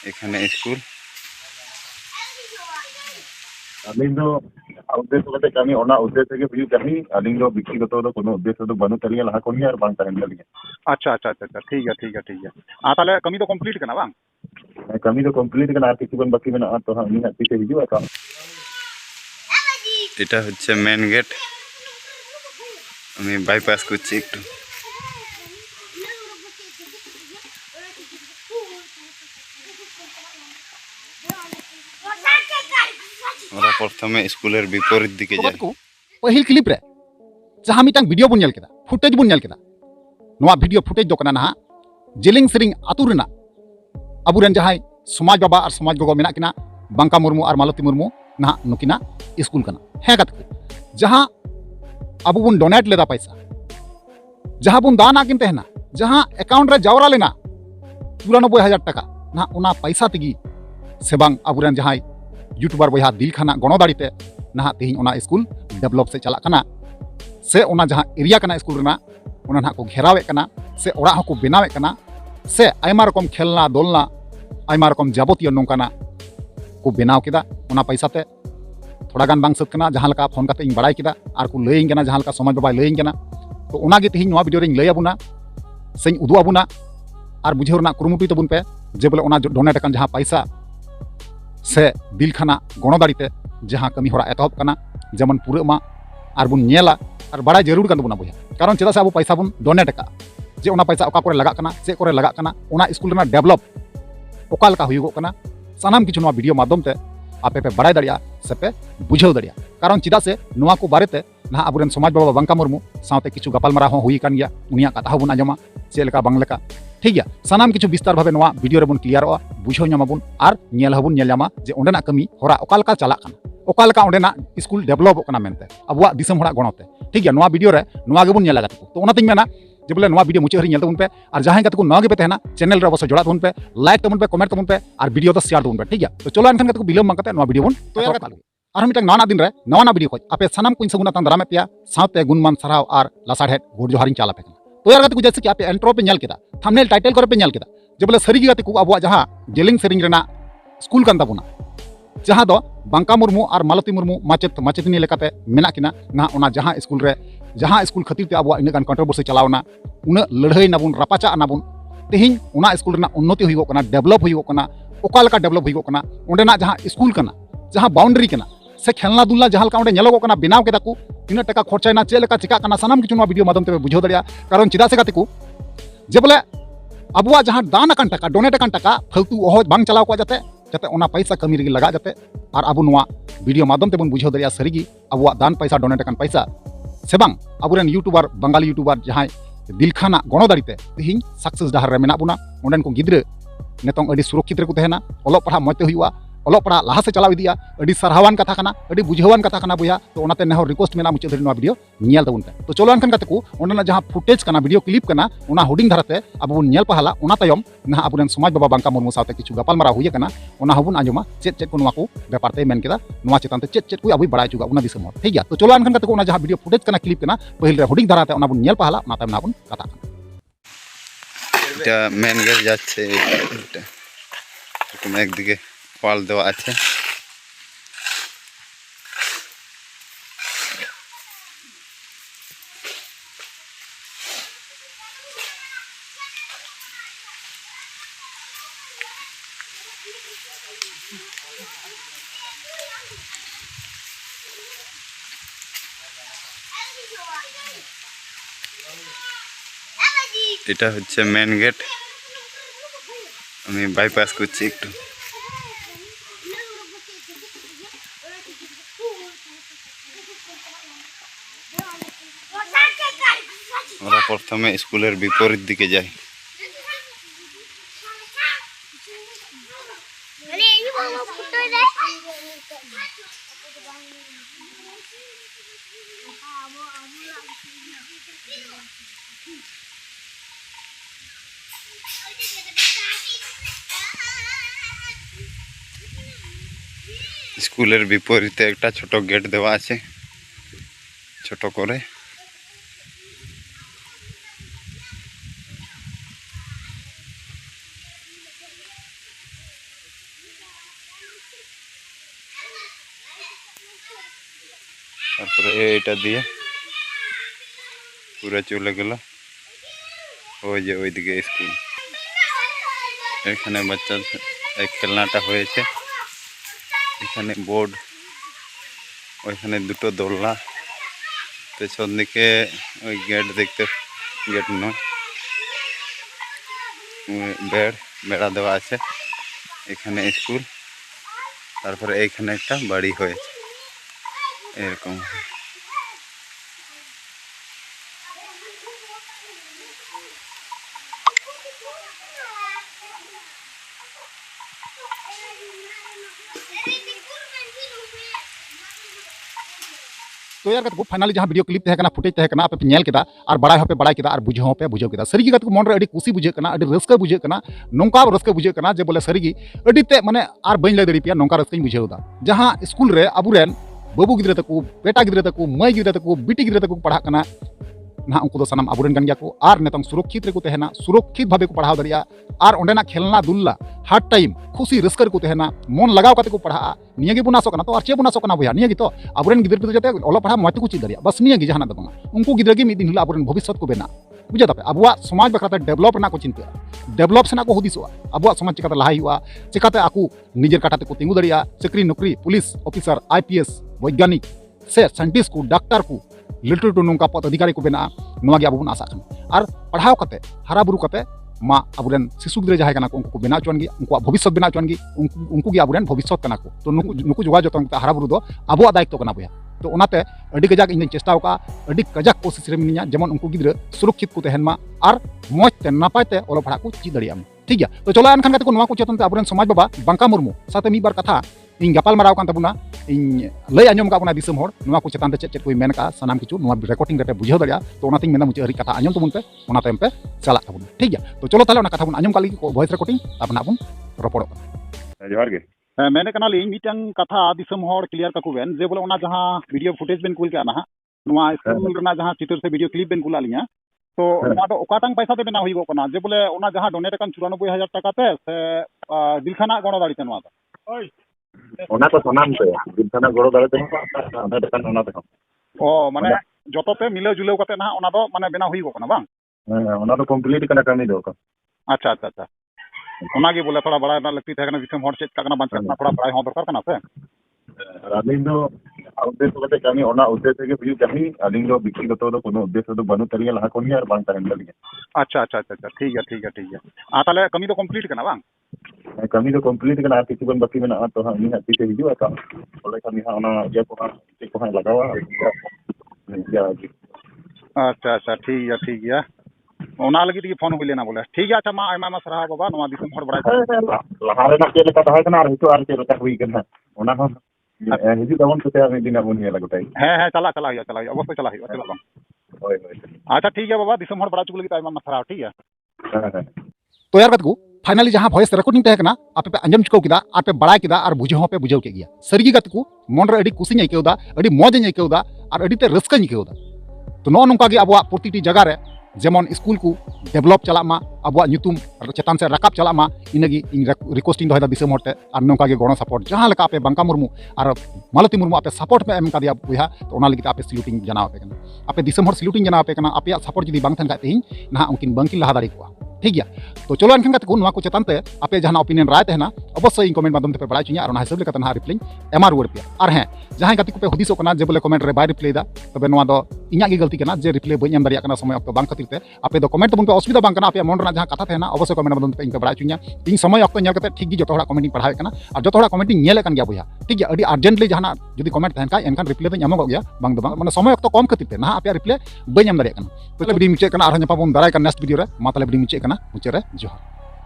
এখানে স্কুল अलिंग दो उद्देश्य कते कमी ओना उद्देश्य के हुई कमी अलिंग दो व्यक्तिगत दो कोनो उद्देश्य दो बनु तलिया लहा कोनी और बांग तहन लगी अच्छा अच्छा अच्छा अच्छा ठीक है ठीक है ठीक है ताले कमी तो कंप्लीट करना बांग कमी तो कंप्लीट करना किसी बन बाकी में ना तो हम नहीं पीछे हिजू का এটা হচ্ছে মেন গেট। আমি বাইপাস করছি একটু। আমরা প্রথমে স্কুলের বিপরীত দিকে যাই। पहिल क्लिप रे जहां मिटांग वीडियो बन नेल केदा फुटेज बन नेल केदा नोआ वीडियो फुटेज दो कना ना जेलिंग सेरिंग आतु रेना अबुरेन जहां समाज बाबा और समाज गोगो मेना किना बांका मुर्मू और मालती मुर्मू ना नुकिना स्कूल कना है कत जहां अबु बुन डोनेट लेदा पैसा जहां बुन दान आकिन तहना जहां अकाउंट रे जावरा लेना 94,000 टाका ना उना पैसा तगी से बांग अबुरेन जहां यूट्यूबर बया दिल खाना गणो दाड़ीते ना तेहिं ओना स्कूल डेवलप से चला कना से ओना जहां एरिया कना स्कूल रेना ओना ना को घेरावे कना से ओरा हको बनावे कना से आयमा रकम खेलना दोलना आयमा रकम जाबतीय नोंकाना को बनाव केदा ओना पैसा ते थोड़ा गान बांग सत कना जहां लका फोन काते इन बड़ाई केदा आर को लयिंग कना जहां लका समाज बाबा लयिंग कना तो ओना गे तेहिं नोआ वीडियो रिंग लय आबुना सेñ उदु आबुना आर बुझेव रना कुरुमुटुय तबुन पे जे बोले ओना डोनेट कन जहां पैसा से दिल खाना गणो दाड़ीते जहां कमी होरा एतहब कना जेमन पूरा मा आर बुन नेला और बड़ा जरूर कन बुना बुझा कारण चेदा से अब पैसा बुन डोनेट का जे ओना पैसा ओका करे लगा कना से करे लगा कना ओना स्कूल रेना डेवलप ओका लका हुयुगो कना सानाम किछु नोआ वीडियो माध्यम ते आपे पे बड़ाई दाड़िया से पे बुझाव दाड़िया कारण चेदा से नोआ को बारेते ना अबुरेन समाज बाबा बांका मुर्मू साथे किछु गपालमारा हो हुई कान गया उनिया कथा बुन आजमा चेलका बांग लेका ठीक गया सानाम किछु विस्तार भावे नोआ वीडियो रे बुन क्लियरवा बुझाव ᱧᱟᱢᱟᱵᱩन आर नेल हबुन नेल ᱧᱟᱢᱟ जे ओंडेना कमी होरा ओका लका चला काना ओका लका ओंडेना स्कूल डेवलप ओकना मेनते अबुआ दिसम होरा गणोते ठीक गया नोआ वीडियो रे नोआ गेबुन नेल लागत तो ओना तिन मेना जे बोले नोआ वीडियो मुचे हरि नेल तबुन पे और जहां कत को नोआ गे पे तहना चैनल रे अवश्य जोड़ा तबुन पे लाइक तबुन पे कमेंट तबुन पे और वीडियो तो शेयर तबुन पे ठीक गया तो चलो एनखन कत को बिलम मांगते नोआ वीडियो बुन तो यार कत और मिटक नवा दिन रे नवा वीडियो खोज आपे सनाम कुइन सगुना तन दरामे पिया साथे गुणमान सराव और लसाढ़ेट गुड जोहारिन चाला पे तो यार कत को जैसे कि आपे एंट्रो पे नेल केदा थंबनेल टाइटल करे पे नेल केदा जे बोले सरी गे को अबुआ जहां जेलिंग सेरिंग रेना स्कूल कान ताबुना जहां दो बांका मुर्मू और मालती मुर्मू माचेत माचेतनी लेकाते मेना किना ना ओना जहां स्कूल रे जहां स्कूल खातिर ते अबुआ इना कंट्रोवर्सी चलावना उना लड़ाई नाबुन रापाचा नाबुन तेहिं ओना स्कूल रेना उन्नति हुइगो कना डेवलप हुइगो कना ओका लका डेवलप हुइगो कना ओंडेना जहां स्कूल कना जहां बाउंड्री कना से खेलना दुलना जहां लका ओंडे नेलोगो कना बनाव केदा को तिना टका खर्चायना चे लका चिका कना सानाम किछु नोआ वीडियो माध्यम ते बुझाव दाड़िया कारण चिदा से काते को जे बोले अबुआ जहां दान अकान टाका डोनेट अकान टाका फालतू ओहो बांग चलाव को जाते जाते ओना पैसा कमी रगी लगा जाते और अब नोआ वीडियो माध्यम ते बन बुझाव दाड़िया सरीगी अबुआ दान पैसा डोनेट अकान पैसा से बांग अबुरेन यूट्यूबर बंगाली यूट्यूबर जहां दिल खाना गणो दाड़ीते तिहिं सक्सेस डाहर रे मेना बुना ओंडेन को गिद्रे नेतों अडी सुरक्षित रे को तहना ओलो पढ़ा मते हुइवा ओलो पढ़ा लाहा से चलाव इदिया अडी सरहावान कथा खाना अडी बुझावान कथा खाना बुया तो ओनाते नेहर रिक्वेस्ट मेना मुचे धरि नोआ वीडियो नेल तबुन पे तो चलो अनखन कते को ओंडेना जहां फुटेज कना वीडियो क्लिप कना ओना हुडिंग धराते अब बुन नेल पहाला ओना तयम ना अबुरेन समाज बाबा बांका मुर्मू साथे किछु गपालमारा हुई कना ओना हबुन आंजमा चेत चेत को नोआ को व्यापार ते मेन केदा नोआ चेतन ते चेत चेत को अबु बड़ाई चुगा ओना दिसम ठीक गया तो चलो अनखन कते को ओना जहां वीडियो फुटेज कना क्लिप कना पहिल रे हुडिंग धराते ओना बुन नेल पहाला ओना तयम ना बुन कथा এটা মেন গেট যাচ্ছে এটা এরকম একদিকে ওয়াল দেওয়া আছে। এটা হচ্ছে মেন গেট। আমি বাইপাস করছি একটু। আমরা প্রথমে স্কুলের বিপরীত দিকে যাই। স্কুলের বিপরীতে একটা ছোট গেট দেওয়া আছে ছোট করে। তারপরে এইটা দিয়ে পুরো চলে গেল ওই যে ওইদিকে স্কুল। এখানে বাচ্চার এই খেলনাটা হয়েছে, এখানে বোর্ড, ওইখানে দুটো দোলনা, পেছন দিকে ওই গেট দেখতে, গেট নয় বেড়া দেওয়া আছে। এখানে স্কুল, তারপরে এইখানে একটা বাড়ি হয়েছে এরকম। तो यार कत को फाइनली जहाँ वीडियो क्लिप तहकना फुटेज तहकना आपे पे नेल केदा और बड़ाई होपे बड़ाई केदा और बुझे होपे बुझे केदा सरीगी कत को मन रे अडी खुशी बुझे कना अडी रस्का बुझे कना नोंका रस्का बुझे कना जे बोले सरीगी अडी ते माने आर बइन ले दड़ी पिया नोंका रस्का बुझेउदा जहाँ स्कूल रे अबुरेन बाबू गिद्रे तको बेटा गिद्रे तको मई गिद्रे तको बिटी गिद्रे तको पढ़ा कना ना उनको तो सनाम अबुरेन गन गया को आर नेतंग सुरक्षित रे को तहना सुरक्षित भावे को पढ़ाव दरिया और ओंडेना खेलना दुल्ला हर टाइम खुशी रस्कर को तहना मन लगाव कते को पढ़ा नियगी बुनासो कना तो आर चे बुनासो कना भैया नियगी तो अबुरेन गिद्रे पिदरे जते ओला पढ़ा मत को ची दरिया बस नियगी जहाना दबंगा उनको गिद्रे गी मिद दिन हिला अबुरेन भविष्य को बेना बुझे तापे अबुआ समाज बखराते डेवलप ना को चिंता डेवलप सेना को हुदिसोआ अबुआ समाज चिकाते लहाई हुआ चिकाते आकू निजेर काटाते को तिंगु दरिया चाकरी नौकरी पुलिस ऑफिसर आईपीएस वैज्ञानिक से साइंटिस्ट को डॉक्टर को लिटल टू नोंका पद अधिकारी को बेना नोआ गे अबुन आशा और पढ़ाव कते हरा बुरु कते मा अबुरेन शिशु गिद्रे जहाय कना को उनको बेना चोन गी उनको भविष्य बेना चोन गी उनको गे अबुरेन भविष्य कना को तो नुकु जोगा जतन हरा बुरु दो अबुआ दायित्व कना बया तो ओनाते अडी गजाक इन चेष्टा का अडी कजाक कोशिश रे मिनिया जेमन उनको गिद्रे सुरक्षित को तहन मा और मौजते नपायते ओलो पढ़ा को ची दड़िया ठीक है तो चलो एनखान को नोआ को चेतन अबुरेन समाज बाबा बंका मुर्मू साथे मी बार कथा इन गपाल माराव कान तबुना इन लय आंजम का दिसम होड़ नोआ को चेतन चेत को मेन का सनाम किछु नोआ रिकॉर्डिंग रे बुझाव दड़िया तो ओनातिन मेना मुचे हरी कथा आंजम तबुन पे ओना टाइम पे चला तबुन ठीक है तो चलो ताले ओना कथा बुन आंजम काली वॉइस रिकॉर्डिंग अपना बुन रोपड़ो जोहार गे मैंने कना लिंग मीटंग कथा दिसम होड़ क्लियर काकू बेन जे बोले ओना जहां वीडियो फुटेज बेन कुल के ना नोआ स्कूल रना जहां चित्र से वीडियो क्लिप बेन कुला लिया तो ओना दो ओकाटंग पैसा ते बेना होई गो कना जे बोले ओना जहां डोनेट कन 94000 टाका पे से दिलखाना गणो दाड़ी तनवा ओय ओना तो सनाम पे दिलखाना गड़ो दाड़े ते ओना दकान ओना ते ओ माने जतो पे मिले जुले कते ना ओना दो माने बेना होई गो कना बांग ओना तो कंप्लीट कना कमी दो का अच्छा अच्छा अच्छा ओना गे बोले थोड़ा बड़ा ना लगती थे कना दिसम होड़ चेक कना बांच कना थोड़ा बड़ा हो दरकार कना से अलिंग दो उद्देश्य कते कमी ओना उद्देश्य के हुई कमी अलिंग दो व्यक्तिगत तो कोनो उद्देश्य तो बनु तरिया लहा कोनी और बांग तहन दलिया अच्छा अच्छा अच्छा ठीक है आ ताले कमी तो कंप्लीट कना बांग कमी तो कंप्लीट कना किसी बन बाकी में तो हम नहीं आती से हिजु आता बोले कमी हां ओना जे को हां लगावा अच्छा ठीक है ओना लगी ती फोन हुई लेना बोले ठीक है अच्छा मा आयमा मा सराहा बाबा नोआ दिसम होड़ बड़ा लहा रे ना के लेका तहाय कना हितो आर के लेका हुई कना ओना हो हिजु दवन तो ते दिन बुन ये लगताई है चला अवश्य चला चला बांग होय अच्छा ठीक है बाबा दिसम होड़ बड़ा चुक लगी आयमा मा सराहा ठीक है तो यार कत को फाइनली जहाँ वॉइस रिकॉर्डिंग तहकना आपे पे अंजम चुकाव किदा आपे बड़ा किदा और बुझे होपे बुझाव के गया सरीगी कत को मन रे अडी खुशी आइकेउदा अडी मौज आइकेउदा और अडी ते रस्का आइकेउदा तो नो नोंका गे अबुआ प्रतिटी जगह रे जेमन स्कूल को डेवलप चला मा अबुआ नुतुम चेतान से राकाब चला मा इनगी इन रिक्वेस्टिंग दोहदा दिसम होते और नोंका गे गणो सपोर्ट जहाँ लेका आपे बंका मुर्मू और मालती मुर्मू आपे सपोर्ट पे एम का दिया बुया तो ओना लगी आपे सल्यूटिंग जनाव पे कना आपे दिसम होड़ सल्यूटिंग जनाव पे कना आपे सपोर्ट जदी बांग थन का तेहिं ना उनकिन बंकिन लहा दाड़ी को ठीक है तो चलो एनखान को नोआ को चेतान पे आपे जहां ओपिनियन राय तहना अवश्य इन कमेंट माध्यम ते बड़ा चुनिया और हिसाब लेका तना रिप्लाई एमा रुआड़ पे और हैं जहां गति को पे हुदिसो कना जे बोले कमेंट रे बाय रिप्लाई दा तबे नोआ दो इन्या गे गलती कना जे रिप्लाई बई एम दरिया कना समय अक्तो बांग खातिर ते आपे दो कमेंट बन पे असुविधा बांग कना आपे मन रा जहां कथा तहना अवश्य कमेंट माध्यम पे इन बड़ा चुनिया इन समय अक्तो नेल कते ठीक गी जतो हड़ा कमेंटिंग पढ़ावे कना और जतो हड़ा कमेंटिंग नेले कन गया बुया ठीक है अडी अर्जेंटली जहां जदी कमेंट तहन का एनखान रिप्लाई दो एमो गया बांग दो माने समय अक्तो कम खातिर ते ना आपे रिप्लाई बई एम दरिया कना तो वीडियो मिचे कना और हन पाबोन दाराय का नेक्स्ट वीडियो रे मा ताले वीडियो मिचे कना मुचे रे जोहार।